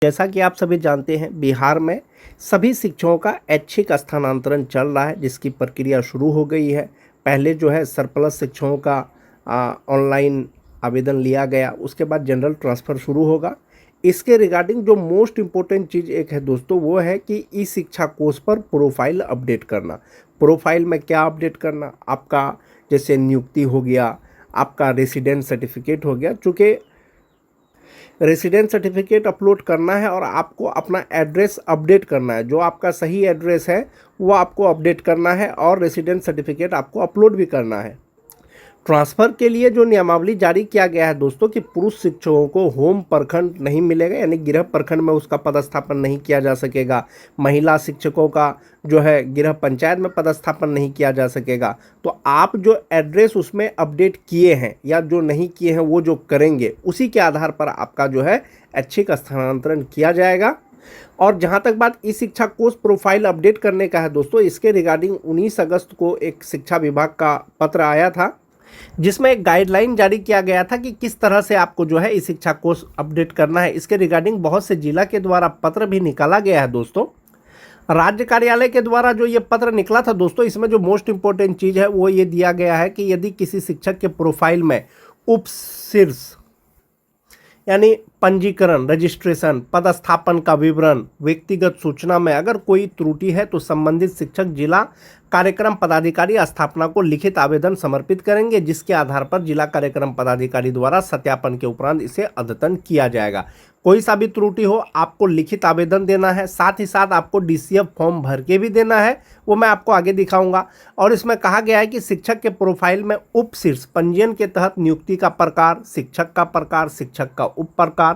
जैसा कि आप सभी जानते हैं, बिहार में सभी शिक्षकों का ऐच्छिक स्थानांतरण चल रहा है, जिसकी प्रक्रिया शुरू हो गई है। पहले जो है सरप्लस शिक्षकों का ऑनलाइन आवेदन लिया गया, उसके बाद जनरल ट्रांसफ़र शुरू होगा। इसके रिगार्डिंग जो मोस्ट इम्पोर्टेंट चीज़ एक है दोस्तों, वो है कि ई शिक्षा कोष पर प्रोफाइल अपडेट करना। प्रोफाइल में क्या अपडेट करना? आपका जैसे नियुक्ति हो गया, आपका रेसिडेंट सर्टिफिकेट हो गया। चूँकि रेसिडेंट सर्टिफिकेट अपलोड करना है और आपको अपना एड्रेस अपडेट करना है, जो आपका सही एड्रेस है वो आपको अपडेट करना है और रेसिडेंट सर्टिफिकेट आपको अपलोड भी करना है। ट्रांसफ़र के लिए जो नियमावली जारी किया गया है दोस्तों, कि पुरुष शिक्षकों को होम प्रखंड नहीं मिलेगा, यानी गृह प्रखंड में उसका पदस्थापन नहीं किया जा सकेगा। महिला शिक्षकों का जो है गृह पंचायत में पदस्थापन नहीं किया जा सकेगा। तो आप जो एड्रेस उसमें अपडेट किए हैं या जो नहीं किए हैं वो जो करेंगे, उसी के आधार पर आपका जो है ऐच्छिक स्थानांतरण किया जाएगा। और जहां तक बात ई शिक्षा कोष प्रोफाइल अपडेट करने का है दोस्तों, इसके रिगार्डिंग 19 अगस्त को एक शिक्षा विभाग का पत्र आया था, जिसमें एक गाइडलाइन जारी किया गया था कि किस तरह से आपको जो है ई शिक्षा कोर्स अपडेट करना है। इसके रिगार्डिंग बहुत से जिला के द्वारा पत्र भी निकाला गया है दोस्तों। राज्य कार्यालय के द्वारा जो ये पत्र निकला था दोस्तों, इसमें जो मोस्ट इम्पोर्टेंट चीज़ है वो ये दिया गया है कि यदि किसी शिक्षक के प्रोफाइल में उपशीर्ष यानी पंजीकरण, रजिस्ट्रेशन, पदस्थापन का विवरण, व्यक्तिगत सूचना में अगर कोई त्रुटि है तो संबंधित शिक्षक जिला कार्यक्रम पदाधिकारी स्थापना को लिखित आवेदन समर्पित करेंगे, जिसके आधार पर जिला कार्यक्रम पदाधिकारी द्वारा सत्यापन के उपरांत इसे अद्यतन किया जाएगा। कोई सा भी त्रुटि हो, आपको लिखित आवेदन देना है, साथ ही साथ आपको डीसीएफ फॉर्म भर के भी देना है, वो मैं आपको आगे दिखाऊंगा। और इसमें कहा गया है कि शिक्षक के प्रोफाइल में उपशीर्ष पंजीयन के तहत नियुक्ति का प्रकार, शिक्षक का प्रकार, शिक्षक का उप प्रकार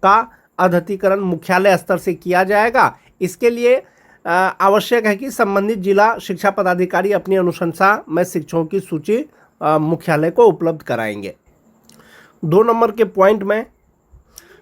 का अद्यतीकरण मुख्यालय स्तर से किया जाएगा। इसके लिए आवश्यक है कि संबंधित जिला शिक्षा पदाधिकारी अपनी अनुशंसा में शिक्षकों की सूची मुख्यालय को उपलब्ध कराएंगे। 2 नंबर के पॉइंट में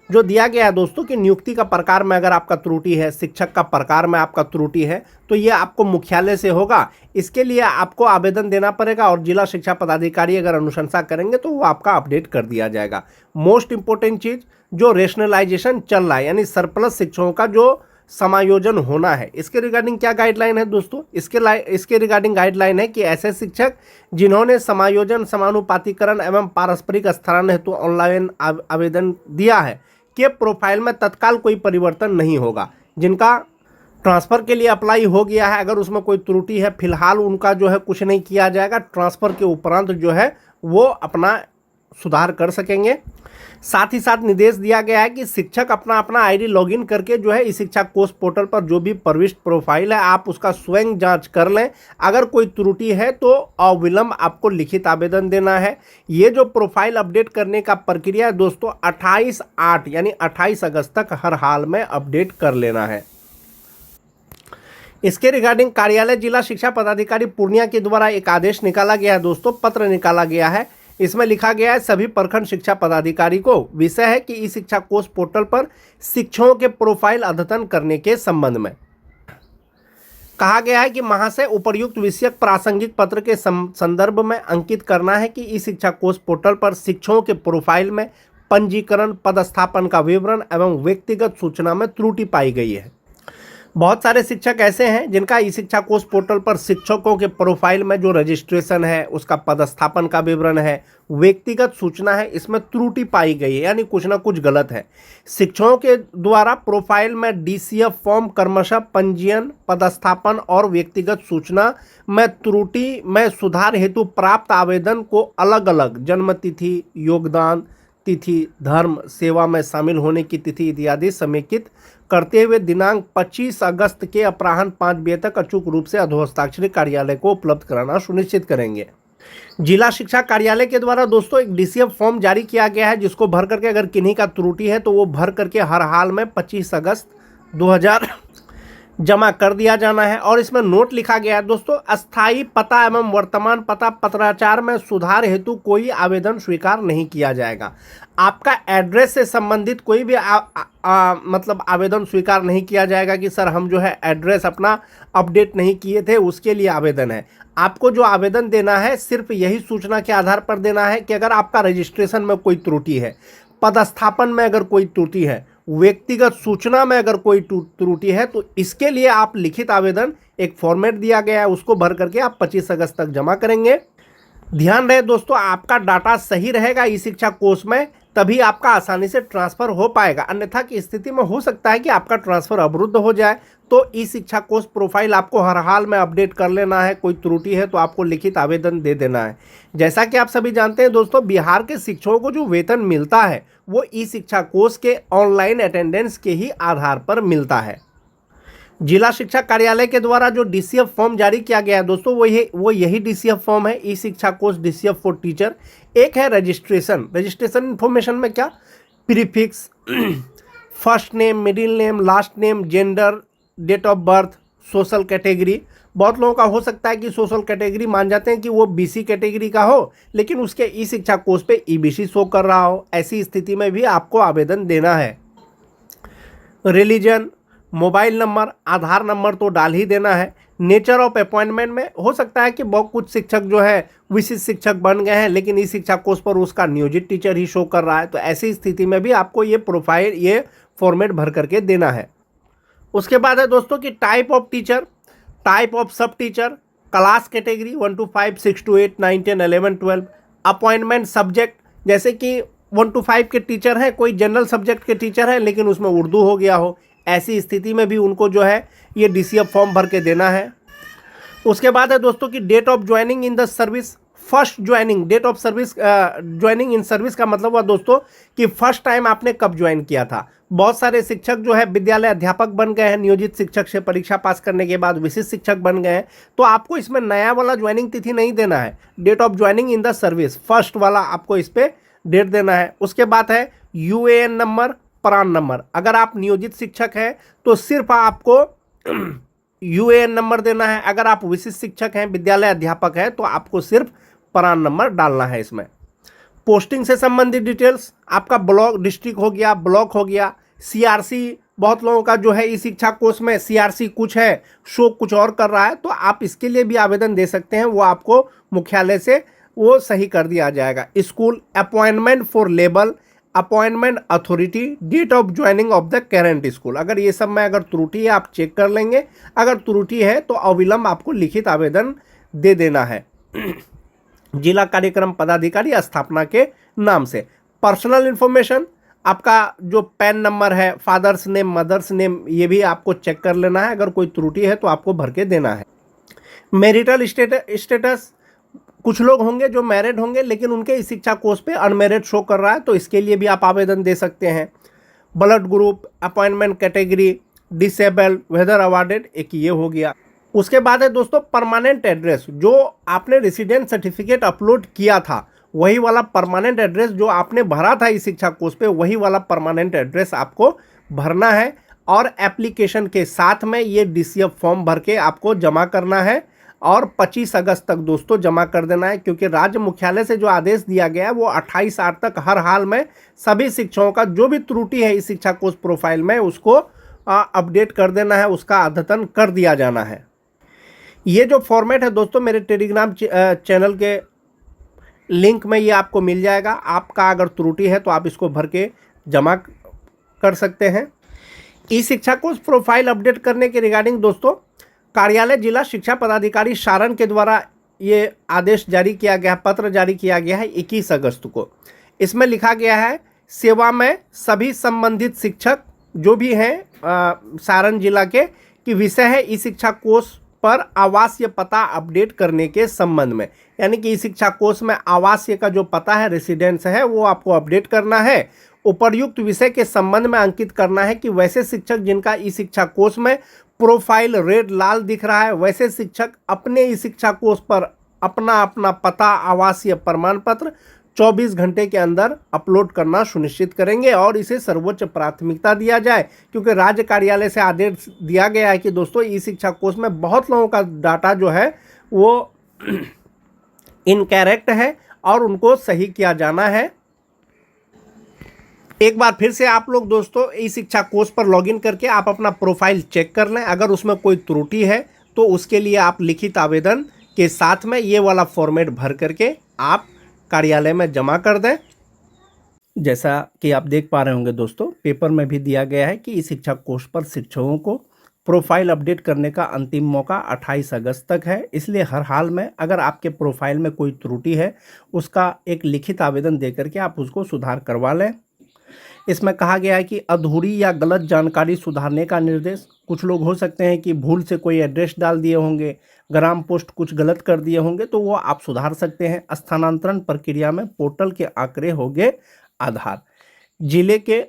जो दिया गया है दोस्तों, कि नियुक्ति का प्रकार में अगर आपका त्रुटि है, शिक्षक का प्रकार में आपका त्रुटि है, तो ये आपको मुख्यालय से होगा। इसके लिए आपको आवेदन देना पड़ेगा और जिला शिक्षा पदाधिकारी अगर अनुशंसा करेंगे तो वो आपका अपडेट कर दिया जाएगा। मोस्ट इंपॉर्टेंट चीज़, जो रेशनलाइजेशन चल रहा है, यानी सरप्लस शिक्षकों का जो समायोजन होना है, इसके रिगार्डिंग क्या गाइडलाइन है दोस्तों? इसके रिगार्डिंग गाइडलाइन है कि ऐसे शिक्षक जिन्होंने समायोजन, समानुपातिकरण एवं पारस्परिक स्थानांतरण हेतु ऑनलाइन आवेदन दिया है के प्रोफाइल में तत्काल कोई परिवर्तन नहीं होगा। जिनका ट्रांसफ़र के लिए अप्लाई हो गया है, अगर उसमें कोई त्रुटि है, फिलहाल उनका जो है कुछ नहीं किया जाएगा। ट्रांसफ़र के उपरांत जो है वो अपना सुधार कर सकेंगे। साथ ही साथ निर्देश दिया गया है कि शिक्षक अपना आईडी लॉगिन करके जो है इस शिक्षा कोष पोर्टल पर जो भी प्रविष्ट प्रोफाइल है, आप उसका स्वयं जांच कर लें। अगर कोई त्रुटि है तो अविलंब आपको लिखित आवेदन देना है। ये जो प्रोफाइल अपडेट करने का प्रक्रिया है दोस्तों, 28/8 यानी 28 अगस्त तक हर हाल में अपडेट कर लेना है। इसके रिगार्डिंग कार्यालय जिला शिक्षा पदाधिकारी पूर्णिया के द्वारा एक आदेश निकाला गया है दोस्तों, पत्र निकाला गया है। इसमें लिखा गया है, सभी प्रखंड शिक्षा पदाधिकारी को विषय है कि ई शिक्षा कोष पोर्टल पर शिक्षकों के प्रोफाइल अद्यतन करने के संबंध में कहा गया है कि महाशय उपर्युक्त विषयक प्रासंगिक पत्र के संदर्भ में अंकित करना है कि ई शिक्षा कोष पोर्टल पर शिक्षकों के प्रोफाइल में पंजीकरण, पदस्थापन का विवरण एवं व्यक्तिगत सूचना में त्रुटि पाई गई है। बहुत सारे शिक्षक ऐसे हैं जिनका ई शिक्षा कोष पोर्टल पर शिक्षकों के प्रोफाइल में जो रजिस्ट्रेशन है, उसका पदस्थापन का विवरण है, व्यक्तिगत सूचना है, इसमें त्रुटि पाई गई है, यानी कुछ ना कुछ गलत है। शिक्षकों के द्वारा प्रोफाइल में डीसीएफ फॉर्म क्रमशः पंजीयन, पदस्थापन और व्यक्तिगत सूचना में त्रुटि में सुधार हेतु प्राप्त आवेदन को अलग अलग जन्म तिथि, योगदान तिथि, धर्म, सेवा में शामिल होने की तिथि इत्यादि समेकित करते हुए दिनांक 25 अगस्त के अपराह्न 5 बजे तक अचूक रूप से अधोहस्ताक्षरी कार्यालय को उपलब्ध कराना सुनिश्चित करेंगे। जिला शिक्षा कार्यालय के द्वारा दोस्तों एक डीसीएफ फॉर्म जारी किया गया है, जिसको भर करके अगर किन्हीं का त्रुटि है तो वो भर करके हर हाल में 25 अगस्त 2000 जमा कर दिया जाना है। और इसमें नोट लिखा गया है दोस्तों, अस्थायी पता एवं वर्तमान पता पत्राचार में सुधार हेतु कोई आवेदन स्वीकार नहीं किया जाएगा। आपका एड्रेस से संबंधित कोई भी मतलब आवेदन स्वीकार नहीं किया जाएगा कि सर हम जो है एड्रेस अपना अपडेट नहीं किए थे, उसके लिए आवेदन है। आपको जो आवेदन देना है सिर्फ यही सूचना के आधार पर देना है कि अगर आपका रजिस्ट्रेशन में कोई त्रुटि है, पदस्थापन में अगर कोई त्रुटि है, व्यक्तिगत सूचना में अगर कोई त्रुटि है तो इसके लिए आप लिखित आवेदन एक फॉर्मेट दिया गया है, उसको भर करके आप 25 अगस्त तक जमा करेंगे। ध्यान रहे दोस्तों, आपका डाटा सही रहेगा ई शिक्षा कोष में, तभी आपका आसानी से ट्रांसफ़र हो पाएगा। अन्यथा की स्थिति में हो सकता है कि आपका ट्रांसफ़र अवरुद्ध हो जाए। तो ई शिक्षा कोष प्रोफाइल आपको हर हाल में अपडेट कर लेना है। कोई त्रुटि है तो आपको लिखित आवेदन दे देना है। जैसा कि आप सभी जानते हैं दोस्तों, बिहार के शिक्षकों को जो वेतन मिलता है वो ई शिक्षा कोष के ऑनलाइन अटेंडेंस के ही आधार पर मिलता है। जिला शिक्षा कार्यालय के द्वारा जो डीसीएफ फॉर्म जारी किया गया है दोस्तों, वो यही डीसीएफ फॉर्म है, ई शिक्षा कोष डीसीएफ फॉर टीचर। एक है रजिस्ट्रेशन इन्फॉर्मेशन में क्या, prefix, first name, middle name, last name, gender, date of birth, social category. बहुत लोगों का हो सकता है कि सोशल कैटेगरी मान जाते हैं कि वो बीसी कैटेगरी का हो, लेकिन उसके ई शिक्षा कोष पे ईबीसी शो कर रहा हो। ऐसी स्थिति में भी आपको आवेदन देना है। रिलीजन, मोबाइल नंबर, आधार नंबर तो डाल ही देना है। नेचर ऑफ अपॉइंटमेंट में हो सकता है कि बहुत कुछ शिक्षक जो है विशिष्ट शिक्षक बन गए हैं, लेकिन इस शिक्षा कोष पर उसका नियोजित टीचर ही शो कर रहा है। तो ऐसी स्थिति में भी आपको ये प्रोफाइल, ये फॉर्मेट भर करके देना है। उसके बाद है दोस्तों कि type of teacher, type of सब teacher, class category 1 to 5, 6 to 8, 9, 10, 11, 12, appointment subject, जैसे कि 1 to 5 के टीचर हैं, कोई जनरल सब्जेक्ट के टीचर है लेकिन उसमें उर्दू हो गया हो, ऐसी स्थिति में भी उनको जो है ये डीसीएफ फॉर्म भर के देना है। उसके बाद है दोस्तों कि date of joining in the service, first joining, date of service, joining in service का मतलब हुआ दोस्तों कि फर्स्ट टाइम आपने कब ज्वाइन किया था। बहुत सारे शिक्षक जो है विद्यालय अध्यापक बन गए हैं, नियोजित शिक्षक से परीक्षा पास करने के बाद विशिष्ट शिक्षक बन गए हैं, तो आपको इसमें नया वाला ज्वाइनिंग तिथि नहीं देना है। Date of joining in the service first वाला आपको इस पर डेट देना है। उसके बाद है यूएएन नंबर, प्रान नंबर। अगर आप नियोजित शिक्षक हैं तो सिर्फ आपको यूएएन नंबर देना है। अगर आप विशिष्ट शिक्षक हैं, विद्यालय अध्यापक हैं, तो आपको सिर्फ प्रान नंबर डालना है इसमें। पोस्टिंग से संबंधित डिटेल्स, आपका ब्लॉक, डिस्ट्रिक्ट हो गया, ब्लॉक हो गया, सीआरसी, बहुत लोगों का जो है इस शिक्षा कोष में सीआरसी कुछ है, शो कुछ और कर रहा है, तो आप इसके लिए भी आवेदन दे सकते हैं। वो आपको मुख्यालय से वो सही कर दिया जाएगा। School, appointment for label, appointment authority, date of joining of the current school. अगर ये सब में अगर त्रुटि है आप चेक कर लेंगे। अगर त्रुटि है तो अविलंब आपको लिखित आवेदन दे देना है जिला कार्यक्रम पदाधिकारी स्थापना के नाम से। पर्सनल इन्फॉर्मेशन, आपका जो पैन नंबर है, फादर्स नेम, मदर्स नेम, ये भी आपको चेक कर लेना है। अगर कोई त्रुटि है तो आपको भर के देना है। मैरिटल स्टेटस, कुछ लोग होंगे जो मैरिड होंगे लेकिन उनके इस शिक्षा कोष पे अनमैरिड शो कर रहा है, तो इसके लिए भी आप आवेदन दे सकते हैं। Blood group, appointment category, disabled, whether awarded, एक ये हो गया। उसके बाद है दोस्तों परमानेंट एड्रेस, जो आपने रेसिडेंट सर्टिफिकेट अपलोड किया था वही वाला परमानेंट एड्रेस जो आपने भरा था इस शिक्षा कोष पे, वही वाला परमानेंट एड्रेस आपको भरना है। और एप्लीकेशन के साथ में ये डीसीएफ फॉर्म भर के आपको जमा करना है और 25 अगस्त तक दोस्तों जमा कर देना है, क्योंकि राज्य मुख्यालय से जो आदेश दिया गया है वो 28/8 तक हर हाल में सभी शिक्षकों का जो भी त्रुटि है इस शिक्षा कोष प्रोफाइल में उसको अपडेट कर देना है, उसका अद्यतन कर दिया जाना है। ये जो फॉर्मेट है दोस्तों मेरे टेलीग्राम चैनल के लिंक में ये आपको मिल जाएगा। आपका अगर त्रुटि है तो आप इसको भर के जमा कर सकते हैं। ई शिक्षा कोष प्रोफाइल अपडेट करने के रिगार्डिंग दोस्तों कार्यालय जिला शिक्षा पदाधिकारी सारण के द्वारा ये आदेश जारी किया गया, पत्र जारी किया गया है 21 अगस्त को। इसमें लिखा गया है सेवा में सभी संबंधित शिक्षक जो भी हैं सारण जिला के, कि विषय है ई शिक्षा कोष पर आवासीय पता अपडेट करने के संबंध में। यानी कि ई शिक्षा कोष में आवासीय का जो पता है, रेसिडेंस है, वो आपको अपडेट करना है। उपर्युक्त विषय के संबंध में अंकित करना है कि वैसे शिक्षक जिनका ई शिक्षा कोष में प्रोफाइल रेड लाल दिख रहा है, वैसे शिक्षक अपने ई शिक्षा कोष पर अपना पता, आवासीय प्रमाण पत्र 24 घंटे के अंदर अपलोड करना सुनिश्चित करेंगे और इसे सर्वोच्च प्राथमिकता दिया जाए, क्योंकि राज्य कार्यालय से आदेश दिया गया है कि दोस्तों ई शिक्षा कोष में बहुत लोगों का डाटा जो है वो इनकरेक्ट है और उनको सही किया जाना है। एक बार फिर से आप लोग दोस्तों ई शिक्षा कोष पर लॉगिन करके आप अपना प्रोफाइल चेक कर लें। अगर उसमें कोई त्रुटि है तो उसके लिए आप लिखित आवेदन के साथ में ये वाला फॉर्मेट भर करके आप कार्यालय में जमा कर दें। जैसा कि आप देख पा रहे होंगे दोस्तों, पेपर में भी दिया गया है कि इस शिक्षा कोष पर शिक्षकों को प्रोफाइल अपडेट करने का अंतिम मौका 28 अगस्त तक है। इसलिए हर हाल में अगर आपके प्रोफाइल में कोई त्रुटि है, उसका एक लिखित आवेदन देकर के आप उसको सुधार करवा लें। इसमें कहा गया है कि अधूरी या गलत जानकारी सुधारने का निर्देश। कुछ लोग हो सकते हैं कि भूल से कोई एड्रेस डाल दिए होंगे, ग्राम पोस्ट कुछ गलत कर दिए होंगे, तो वो आप सुधार सकते हैं। स्थानांतरण प्रक्रिया में पोर्टल के आंकड़े होंगे आधार। जिले के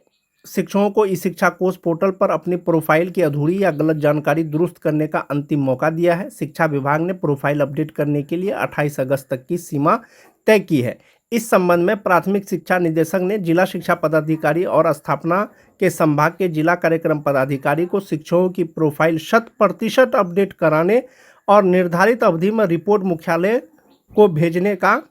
शिक्षकों को ई शिक्षा कोष पोर्टल पर अपनी प्रोफाइल की अधूरी या गलत जानकारी दुरुस्त करने का अंतिम मौका दिया है। शिक्षा विभाग ने प्रोफाइल अपडेट करने के लिए 28 अगस्त तक की सीमा तय की है। इस संबंध में प्राथमिक शिक्षा निदेशक ने जिला शिक्षा पदाधिकारी और स्थापना के संभाग के जिला कार्यक्रम पदाधिकारी को शिक्षकों की प्रोफाइल 100% अपडेट कराने और निर्धारित अवधि में रिपोर्ट मुख्यालय को भेजने का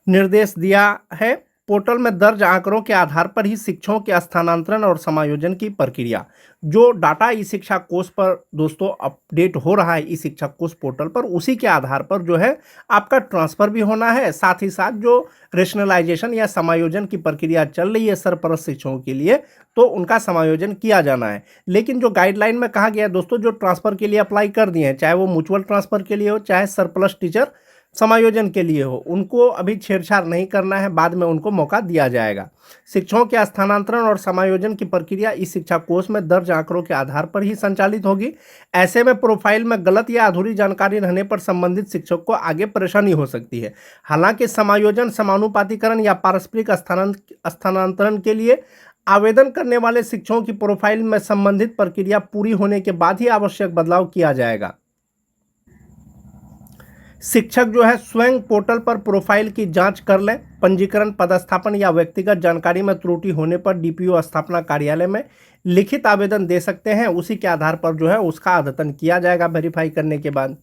निर्देश दिया है। पोर्टल में दर्ज आंकड़ों के आधार पर ही शिक्षकों के स्थानांतरण और समायोजन की प्रक्रिया, जो डाटा ई शिक्षा कोष पर दोस्तों अपडेट हो रहा है ई शिक्षा कोष पोर्टल पर, उसी के आधार पर जो है आपका ट्रांसफ़र भी होना है। साथ ही साथ जो रेशनलाइजेशन या समायोजन की प्रक्रिया चल रही है सरपरस्त शिक्षकों के लिए, तो उनका समायोजन किया जाना है। लेकिन जो गाइडलाइन में कहा गया है दोस्तों, जो ट्रांसफ़र के लिए अप्लाई कर दिए हैं, चाहे वो म्यूचुअल ट्रांसफ़र के लिए हो, चाहे सरप्लस टीचर समायोजन के लिए हो, उनको अभी छेड़छाड़ नहीं करना है, बाद में उनको मौका दिया जाएगा। शिक्षकों के स्थानांतरण और समायोजन की प्रक्रिया इस शिक्षा कोष में दर्ज आंकड़ों के आधार पर ही संचालित होगी। ऐसे में प्रोफाइल में गलत या अधूरी जानकारी रहने पर संबंधित शिक्षक को आगे परेशानी हो सकती है। हालांकि समायोजन, समानुपातिकरण या पारस्परिक स्थानांतरण के लिए आवेदन करने वाले शिक्षकों की प्रोफाइल में संबंधित प्रक्रिया पूरी होने के बाद ही आवश्यक बदलाव किया जाएगा। शिक्षक जो है स्वयं पोर्टल पर प्रोफाइल की जांच कर लें। पंजीकरण, पदस्थापन या व्यक्तिगत जानकारी में त्रुटि होने पर डीपीओ स्थापना कार्यालय में लिखित आवेदन दे सकते हैं। उसी के आधार पर जो है उसका अद्यतन किया जाएगा वेरीफाई करने के बाद।